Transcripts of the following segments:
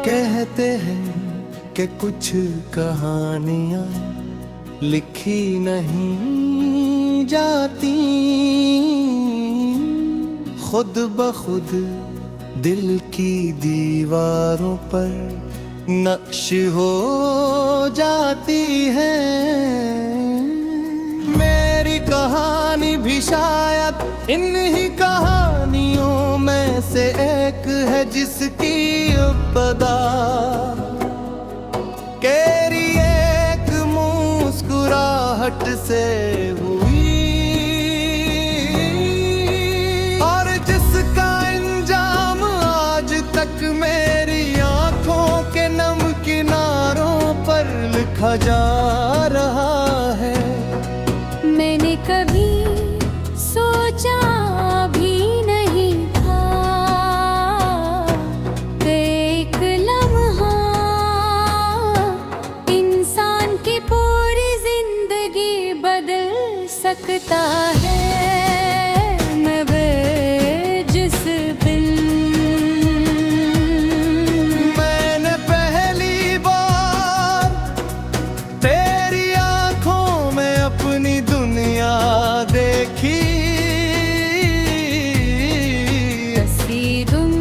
कहते हैं कि कुछ कहानियां लिखी नहीं जाती, खुद ब खुद दिल की दीवारों पर नक्श हो जाती है। मेरी कहानी भी शायद इन्हीं कहानियों में से एक है, जिसकी इब्तिदा केरी एक मुस्कुराहट से हुई, और जिसका इंजाम आज तक मेरी आंखों के नम किनारों पर लिखा जा रहा है। मैंने कभी सोचा भी नहीं था कि एक लम्हा इंसान की पूरी जिंदगी बदल सकता है। मैं जिस दिल मैंने पहली बार तेरी आंखों में अपनी दुनिया देखी, तुम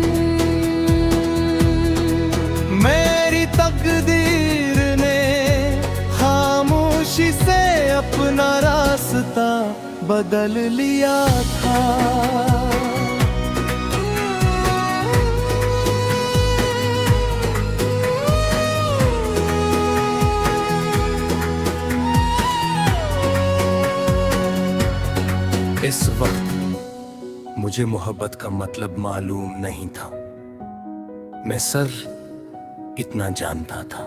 मेरी तकदीर ने खामोशी से अपना रास्ता बदल लिया था। इस वक्त मुझे मोहब्बत का मतलब मालूम नहीं था, मैं सिर्फ इतना जानता था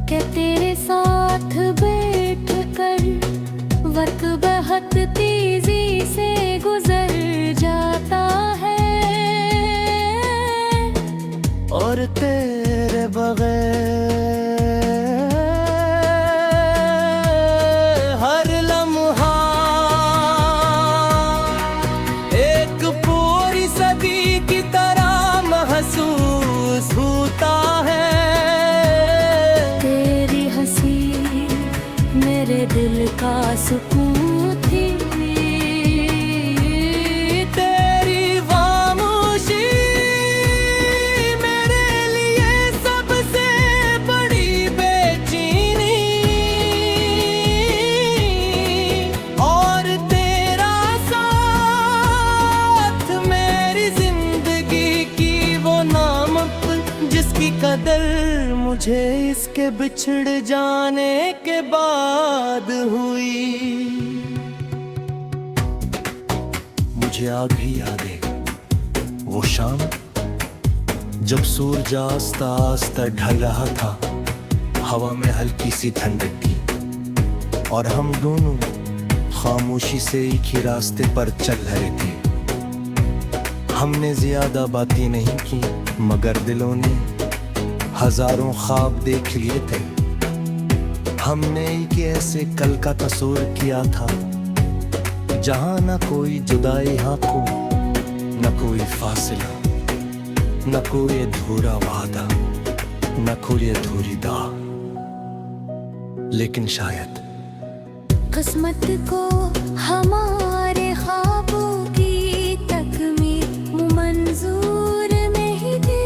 कि तेरे साथ बैठ कर वक्त बहुत तेजी से गुजर जाता है, और तेरे बगैर हर लम्हा एक पूरी सदी की तरह महसूस होता है। तेरी हंसी मेरे दिल का सुकून थी, तेरी खामोशी मेरे लिए सबसे बड़ी बेचैनी, और तेरा साथ मेरी जिंदगी की वो नामत जिसकी कदर मुझे इसके बिछड़ जाने के बाद हुई। मुझे आज भी याद है वो शाम जब सूरज आस्ता आस्ता ढल रहा था, हवा में हल्की सी ठंडक थी, और हम दोनों खामोशी से एक ही रास्ते पर चल रहे थे। हमने ज्यादा बातें नहीं की, मगर दिलों ने हजारों ख्वाब देख लिए थे। हमने एक ऐसे कल का तस्वीर किया था जहां न कोई जुदाई आंखों, न कोई फासला, न कोई अधूरा वादा, न कोई अधूरी दाग, लेकिन शायद किस्मत को हमारे ख्वाबों की तकमील मंजूर नहीं थी।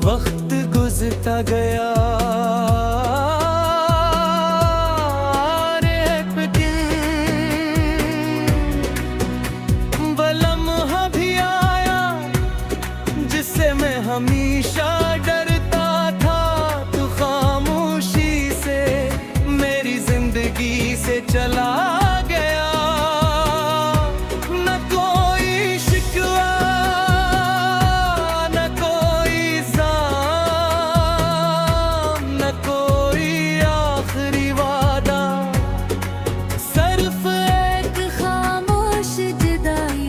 वक्त गुजरता गया, हमेशा डरता था तू खामोशी से मेरी जिंदगी से चला गया। न कोई शिकवा, न कोई जाम, न कोई आखिरी वादा, सिर्फ एक खामोश जुदाई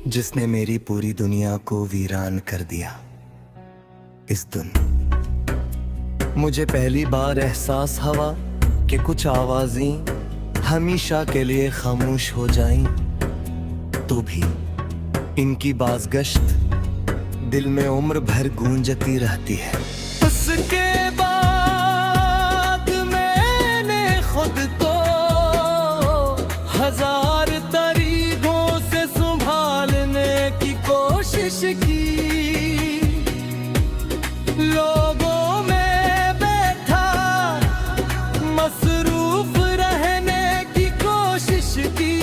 जिसने मेरी पूरी दुनिया को वीरान कर दिया। इस दिन मुझे पहली बार एहसास हुआ कि कुछ आवाजें हमेशा के लिए खामोश हो जाएं, तो भी इनकी बाज़गश्त दिल में उम्र भर गूंजती रहती है। उसके बाद मैंने खुद को हजार तरीकों से संभालने की कोशिश की। लोगों में बैठा मसरूफ रहने की कोशिश की।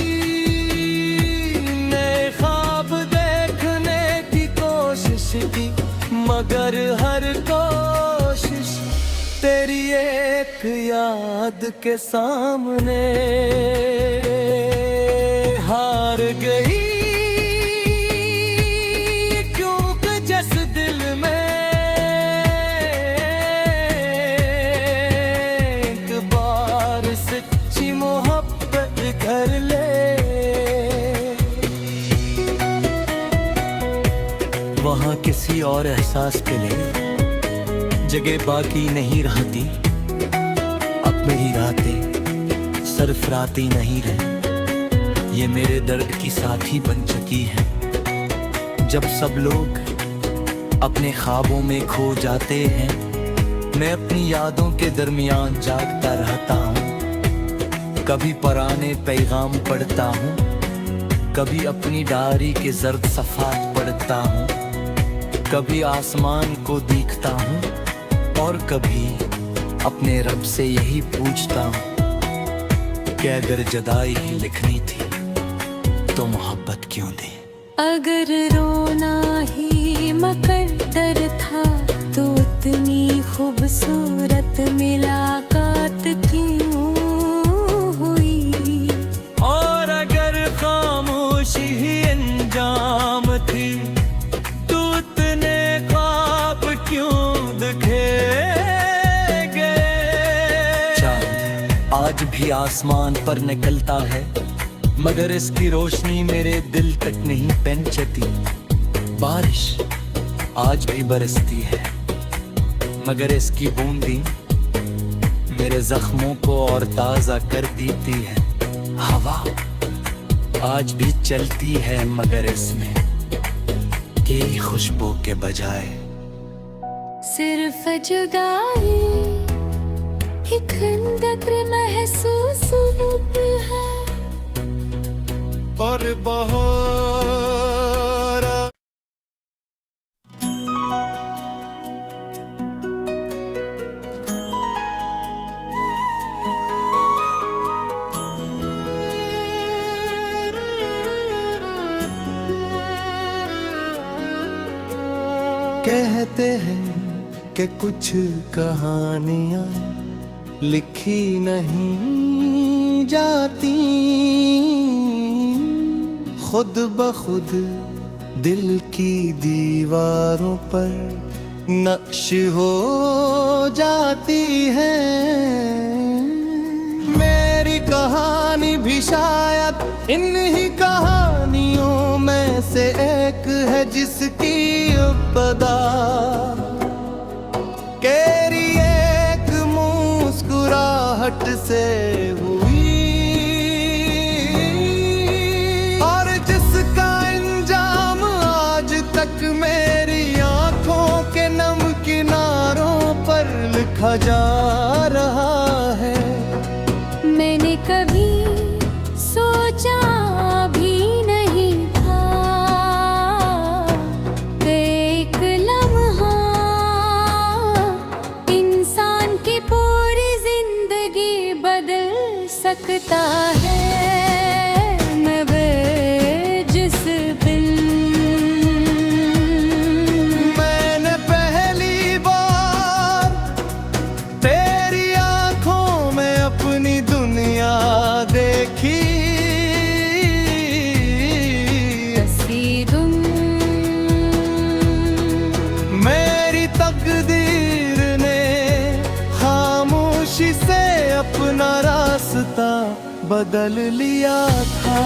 नए ख्वाब देखने की कोशिश की, मगर हर कोशिश तेरी एक याद के सामने हार गई। क्योंकि जिस दिल में एक बार सच्ची मोहब्बत कर ले, वहाँ किसी और एहसास के लिए जगह बाकी नहीं रहती। अब मेरी रातें सरफराती नहीं रही, ये मेरे दर्द की साथी बन चुकी है। जब सब लोग अपने ख्वाबों में खो जाते हैं, मैं अपनी यादों के दरमियान जागता रहता हूँ। कभी पुराने पैगाम पढ़ता हूँ, कभी अपनी डायरी के जर्द सफ़ात पढ़ता हूँ, कभी आसमान को देखता हूँ और कभी अपने रब से यही पूछता हूँ कि अगर जुदाई ही लिखनी थी तो मोहब्बत क्यों दी। अगर रोना ही मुकद्दर था तो इतनी खूबसूरत मुलाकात क्यों हुई। और अगर खामोशी ही अंजाम थी तो इतने ख्वाब क्यों दिखे गए। चांद आज भी आसमान पर निकलता है, मगर इसकी रोशनी मेरे दिल तक नहीं पहुंचती। बारिश आज भी बरसती है, मगर इसकी बूंदी मेरे जख्मों को और ताजा कर देती है। हवा आज भी चलती है, मगर इसमें तेरी खुशबू के बजाय सिर्फ जुदाई ही खंदक महसूस है। और बहार कहते हैं कि कुछ कहानियां लिखी नहीं जाती, खुद ब खुद दिल की दीवारों पर नक्श हो जाती है। मेरी कहानी भी शायद इन्हीं कहानियों में से एक है, जिसकी इब्तिदा तेरी एक मुस्कुराहट से हुई और जिसका इंजाम आज तक मेरी आंखों के नम किनारों पर लिखा जा रहा है। मैंने कभी सोचा भी नहीं था कि एक लम्हा इंसान की पूरी जिंदगी बदल सकता है। मैं जिस बिल मैंने पहली बार तेरी आंखों में अपनी दुनिया देखी। हसीदुम मेरी तकदीर ने खामोशी से अपना रास्ता बदल लिया था।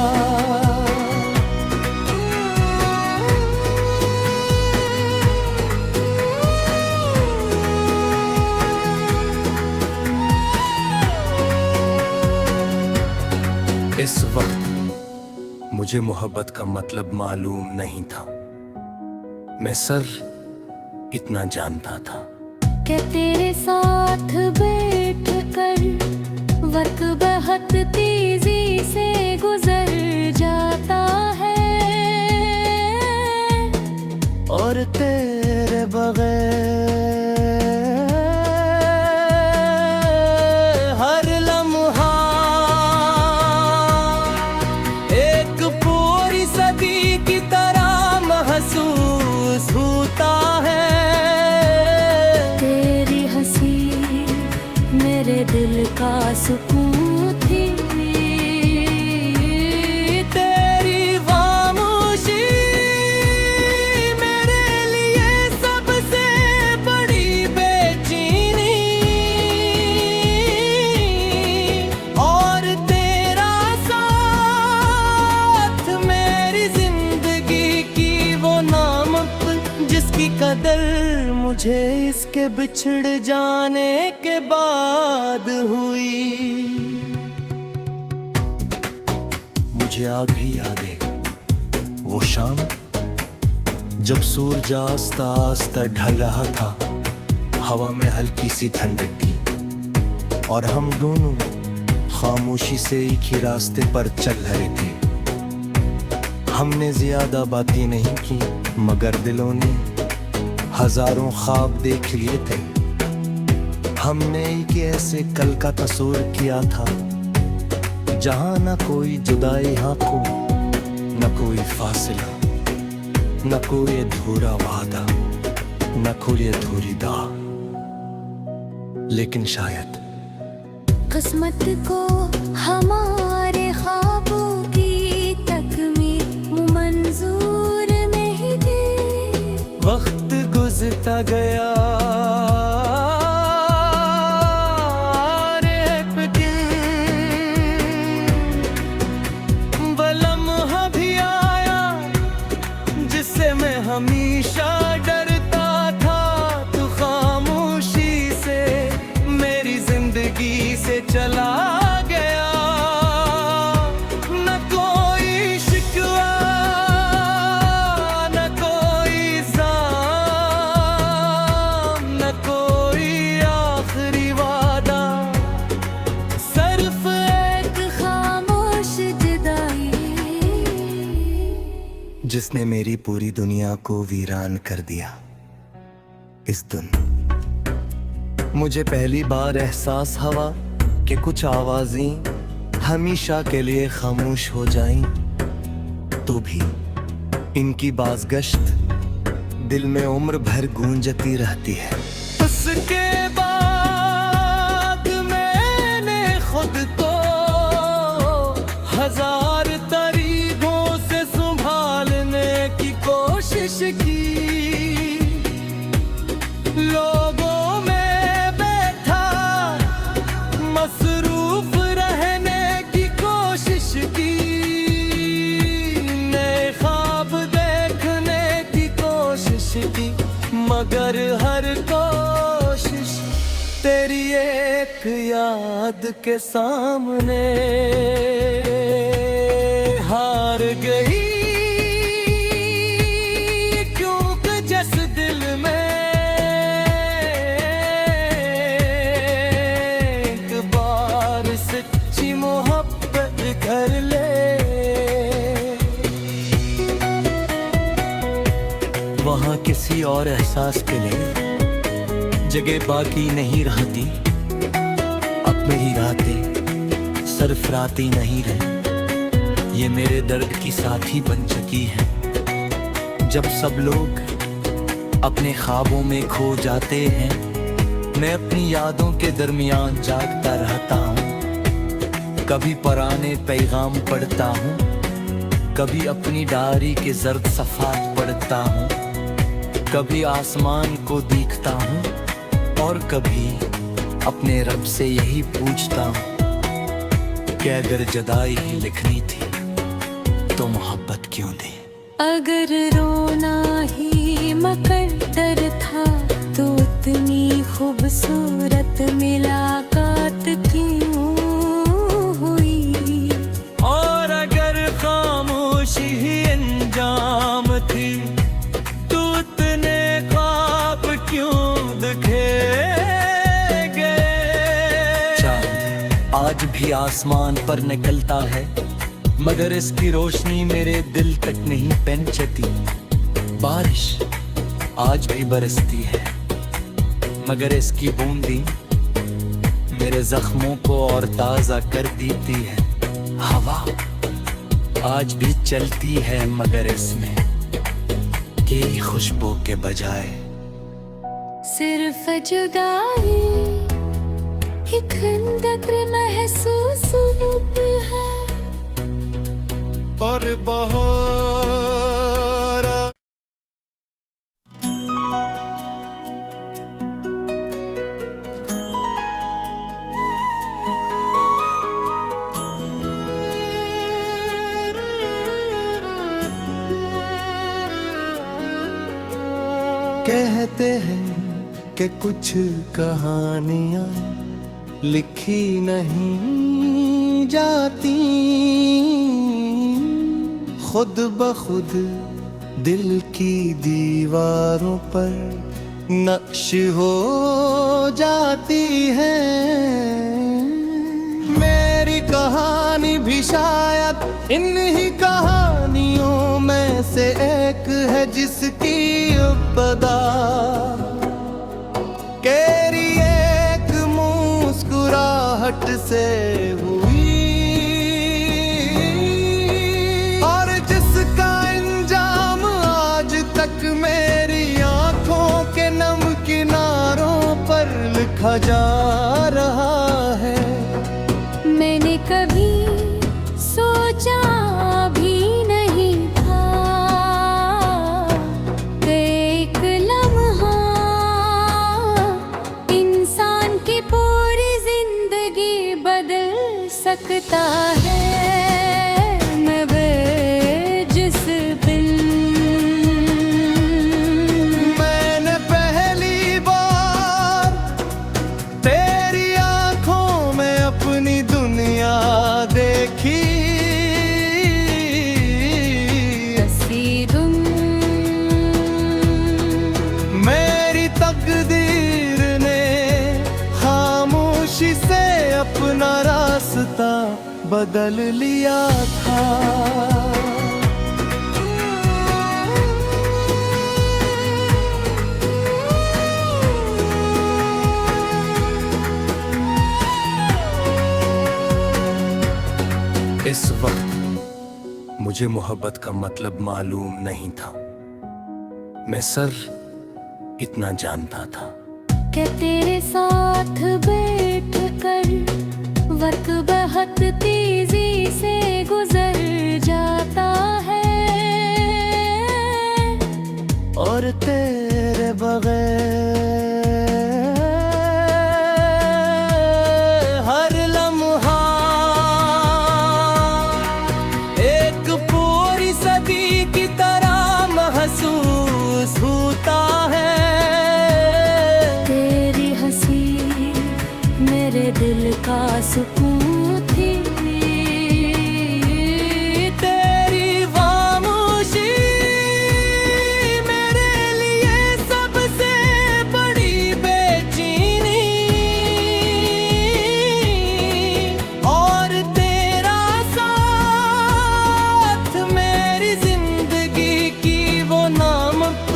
इस वक्त मुझे मोहब्बत का मतलब मालूम नहीं था। मैं सर इतना जानता था। क्या तेरे साथ बैठ कर वक्त बहुत तेजी से गुजर जाता है, और तेरे बगैर हर लम्हा एक पूरी सदी की तरह महसूस होता है। तेरी हंसी मेरे दिल का सुकून थी, तेरी खामोशी मेरे लिए सबसे बड़ी बेचैनी, और तेरा साथ मेरी जिंदगी की वो नामत जिसकी कदर मुझे इसके बिछड़ जाने के बाद हुई। मुझे आज भी याद है वो शाम जब सूरज आस्ता आस्ता ढल रहा था, हवा में हल्की सी ठंडक थी और हम दोनों खामोशी से एक ही रास्ते पर चल रहे थे। हमने ज्यादा बातें नहीं की मगर दिलों ने हजारों ख्वाब देख लिए थे। हमने एक ऐसे कल का तस्वीर किया था जहां न कोई जुदाई आंखों, न कोई फासला, न कोई अधूरा वादा, न कोई अधूरी दाह। लेकिन शायद किस्मत को हमारे ख्वाबों की तकमील मंजूर नहीं थी। वक्त गुजरता गया और एक दिन वो लम्हा भी आया जिससे मैं हमेशा डरता था। तू खामोशी से मेरी जिंदगी से चला गया, न कोई शिकवा न कोई जाम, न कोई आखिरी वादा, सिर्फ एक खामोश जुदाई जिसने मेरी पूरी दुनिया को वीरान कर दिया। इस दिन मुझे पहली बार एहसास हुआ कि कुछ आवाजें हमेशा के लिए खामोश हो जाएं, तो भी इनकी बाज़गश्त दिल में उम्र भर गूंजती रहती है। उसके बाद मैंने खुद को हजार तरीकों से संभालने की कोशिश की। लोगों में बैठा मसरूफ रहने की कोशिश की, नए ख्वाब देखने की कोशिश की, मगर हर कोशिश तेरी एक याद के सामने हार गई। क्योंकि जिस दिल में एक बार सच्ची मोहब्बत कर ले, वहाँ किसी और एहसास के लिए जगह बाकी नहीं रहती। अब मेरी रातें सिर्फ रातें नहीं रही, ये मेरे दर्द की साथी बन चुकी है। जब सब लोग अपने ख्वाबों में खो जाते हैं, मैं अपनी यादों के दरमियान जागता रहता हूँ। कभी पुराने पैगाम पढ़ता हूँ, कभी अपनी डायरी के जर्द सफ़ात पढ़ता हूँ, कभी आसमान को देखता हूँ और कभी अपने रब से यही पूछता हूँ कि अगर जुदाई ही लिखनी थी तो मोहब्बत क्यों दी। अगर रोना ही मकद्दर था तो इतनी खूबसूरत मुलाकात क्यों हुई। और अगर खामोशी ही अंजाम थी तो कभी आसमान पर निकलता है, मगर इसकी रोशनी मेरे दिल तक नहीं पहुंचती। बारिश आज भी बरसती है, मगर इसकी बूंदी मेरे जख्मों को और ताजा कर देती है। हवा आज भी चलती है, मगर इसमें तेरी खुशबू के बजाय सिर्फ जुदाई ही खंदक महसूस है। और बहार कहते हैं कि कुछ कहानियां लिखी नहीं जाती, खुद ब खुद दिल की दीवारों पर नक्श हो जाती है। मेरी कहानी भी शायद इन्हीं कहानियों में से एक है, जिसकी इब्तिदा केरी एक मुस्कुराहट से हुई, और जिसका अंजाम आज तक मेरी आंखों के नम किनारों पर लिखा जा रहा है। मैंने कभी सोचा भी नहीं था कि एक लम्हा इंसान की पूरी जिंदगी बदल सकता है। मैं जिस दिन मैंने पहली बार तेरी आंखों में अपनी दुनिया देखी, मेरी तकदीर ने खामोशी से अपना रास्ता बदल लिया था। इस वक्त मुझे मोहब्बत का मतलब मालूम नहीं था, मैं सर इतना जानता था कि तेरे साथ बैठ कर वक्त बहुत तेजी से गुजर जाता है, और तेरे बगैर हर लम्हा एक पूरी सदी की तरह महसूस होता है। तेरी हंसी मेरे दिल का सुकून थी, तेरी खामोशी मेरे लिए सबसे बड़ी बेचैनी, और तेरा साथ मेरी जिंदगी की वो नामक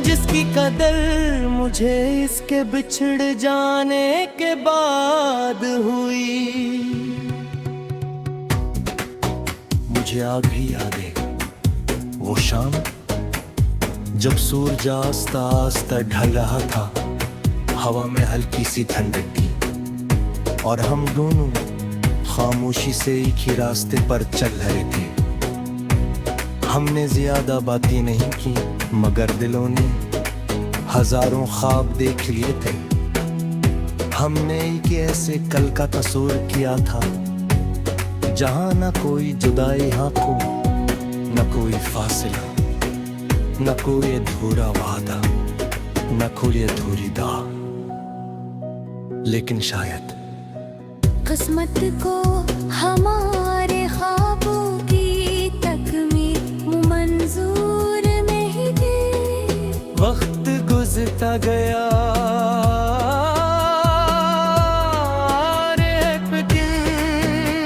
जिसकी कदर मुझे इसके बिछड़ जाने के बाद हुई। मुझे आज भी याद है वो शाम जब सूरज आस्ता आस्ता ढल रहा था, हवा में हल्की सी ठंडक थी, और हम दोनों खामोशी से एक ही रास्ते पर चल रहे थे। हमने ज्यादा बातें नहीं की, मगर दिलों ने हजारों ख्वाब देख लिए थे। हमने एक ऐसे कल का तस्वीर किया था जहां न कोई जुदाई आंखों, न कोई फासला, न कोई अधूरा वादा, न कोई अधूरी दाह। लेकिन शायद किस्मत को हमारे ख्वाबों की तकमील मंजूर नहीं थी। वक्त गुजरता गया, और एक दिन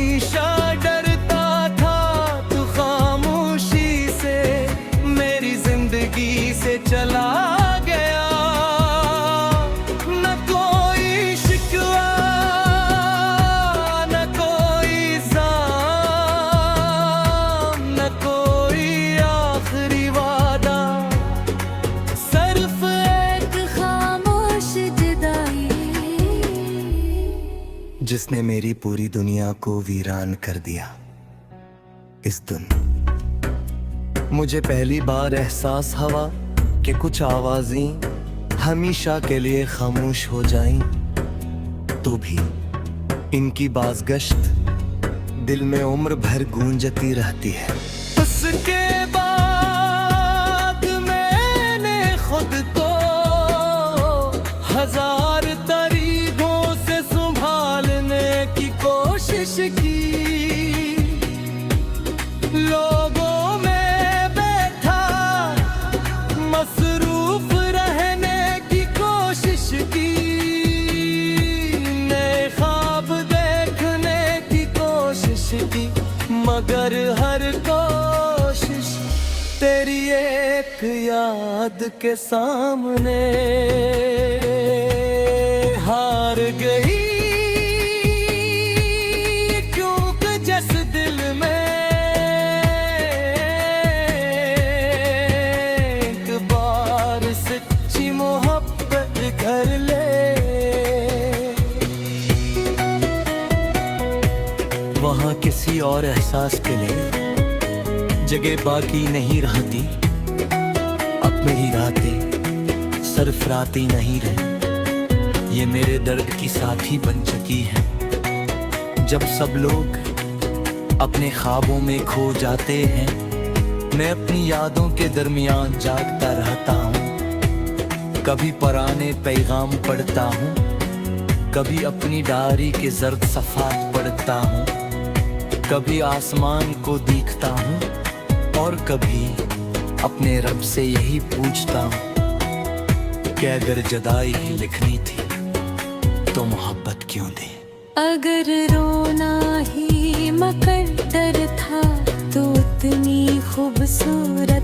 हमेशा डरता था तू खामोशी से मेरी जिंदगी से चला गया। न कोई शिकवा न कोई जाम न कोई आखिरी वादा, सिर्फ एक खामोश जुदाई जिसने मेरी पूरी दुनिया को वीरान कर दिया। इस दिन मुझे पहली बार एहसास हुआ कि कुछ आवाजें हमेशा के लिए खामोश हो जाएं, तो भी इनकी बाज़गश्त दिल में उम्र भर गूंजती रहती है। उसके बाद मैंने खुद को हजार तरीकों से संभालने की कोशिश की, लोगों में बैठा मसरूफ रहने की कोशिश की, नए ख्वाब देखने की कोशिश की, मगर हर कोशिश तेरी एक याद के सामने हार गई। क्योंकि जिस दिल में एक बार सच्ची मोहब्बत कर ले, वहाँ किसी और एहसास के लिए जगह बाकी नहीं रहती। अब मेरी रातें सिर्फ रातें नहीं रही, ये मेरे दर्द की साथी बन चुकी है। जब सब लोग अपने ख्वाबों में खो जाते हैं, मैं अपनी यादों के दरमियान जागता रहता हूँ। कभी पुराने पैगाम पढ़ता हूँ, कभी अपनी डायरी के जर्द सफ़ात पढ़ता हूँ, कभी आसमान को देखता हूँ और कभी अपने रब से यही पूछता हूँ कि अगर जुदाई ही लिखनी थी तो मोहब्बत क्यों दे। अगर रोना ही मुकद्दर था तो उतनी खूबसूरत